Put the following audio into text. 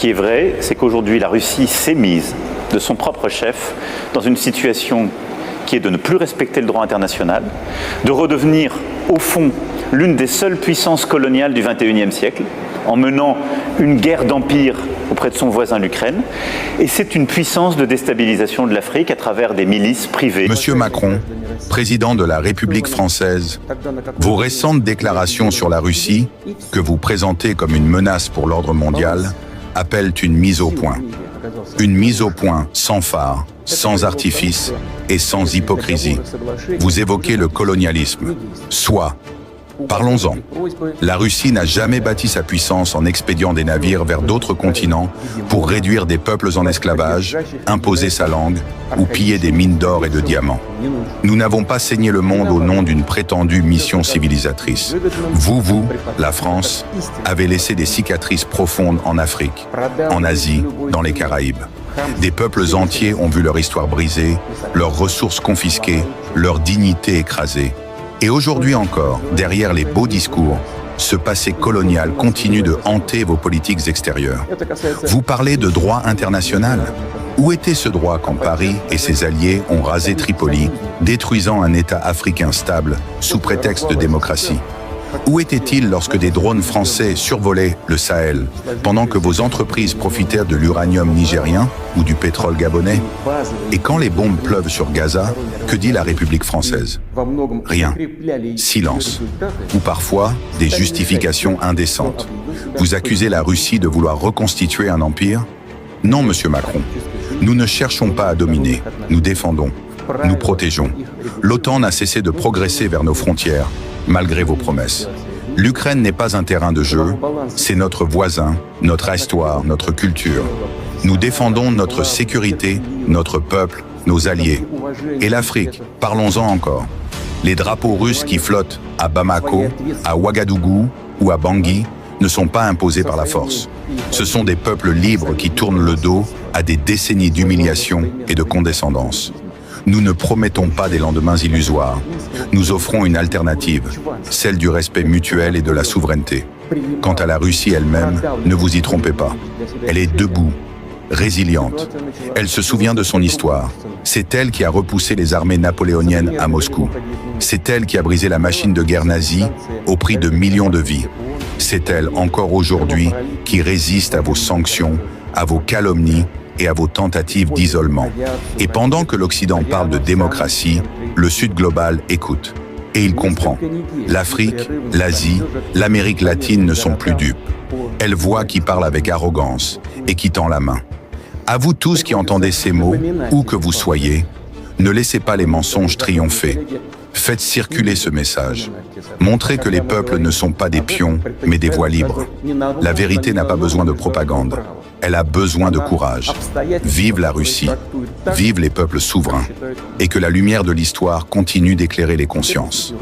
qui est vrai, c'est qu'aujourd'hui la Russie s'est mise de son propre chef dans une situation qui est de ne plus respecter le droit international, de redevenir au fond l'une des seules puissances coloniales du XXIe siècle, en menant une guerre d'empire auprès de son voisin l'Ukraine. Et c'est une puissance de déstabilisation de l'Afrique à travers des milices privées. Monsieur Macron, président de la République française, vos récentes déclarations sur la Russie, que vous présentez comme une menace pour l'ordre mondial, appellent une mise au point. Une mise au point sans phare, sans artifice et sans hypocrisie. Vous évoquez le colonialisme. Soit. Parlons-en. La Russie n'a jamais bâti sa puissance en expédiant des navires vers d'autres continents pour réduire des peuples en esclavage, imposer sa langue ou piller des mines d'or et de diamants. Nous n'avons pas saigné le monde au nom d'une prétendue mission civilisatrice. Vous, la France, avez laissé des cicatrices profondes en Afrique, en Asie, dans les Caraïbes. Des peuples entiers ont vu leur histoire brisée, leurs ressources confisquées, leur dignité écrasée. Et aujourd'hui encore, derrière les beaux discours, ce passé colonial continue de hanter vos politiques extérieures. Vous parlez de droit international. Où était ce droit quand Paris et ses alliés ont rasé Tripoli, détruisant un État africain stable sous prétexte de démocratie? Où était-il lorsque des drones français survolaient le Sahel, pendant que vos entreprises profitaient de l'uranium nigérien ou du pétrole gabonais? Et quand les bombes pleuvent sur Gaza, que dit la République française? Rien. Silence. Ou parfois, des justifications indécentes. Vous accusez la Russie de vouloir reconstituer un empire? Non, monsieur Macron. Nous ne cherchons pas à dominer. Nous défendons. Nous protégeons. L'OTAN n'a cessé de progresser vers nos frontières, malgré vos promesses. L'Ukraine n'est pas un terrain de jeu, c'est notre voisin, notre histoire, notre culture. Nous défendons notre sécurité, notre peuple, nos alliés. Et l'Afrique, parlons-en encore. Les drapeaux russes qui flottent à Bamako, à Ouagadougou ou à Bangui ne sont pas imposés par la force. Ce sont des peuples libres qui tournent le dos à des décennies d'humiliation et de condescendance. Nous ne promettons pas des lendemains illusoires. Nous offrons une alternative, celle du respect mutuel et de la souveraineté. Quant à la Russie elle-même, ne vous y trompez pas. Elle est debout, résiliente. Elle se souvient de son histoire. C'est elle qui a repoussé les armées napoléoniennes à Moscou. C'est elle qui a brisé la machine de guerre nazie au prix de millions de vies. C'est elle, encore aujourd'hui, qui résiste à vos sanctions, à vos calomnies et à vos tentatives d'isolement. Et pendant que l'Occident parle de démocratie, le Sud global écoute. Et il comprend. L'Afrique, l'Asie, l'Amérique latine ne sont plus dupes. Elles voient qui parle avec arrogance et qui tend la main. À vous tous qui entendez ces mots, où que vous soyez, ne laissez pas les mensonges triompher. Faites circuler ce message. Montrez que les peuples ne sont pas des pions, mais des voix libres. La vérité n'a pas besoin de propagande. Elle a besoin de courage. Vive la Russie, vive les peuples souverains, et que la lumière de l'histoire continue d'éclairer les consciences.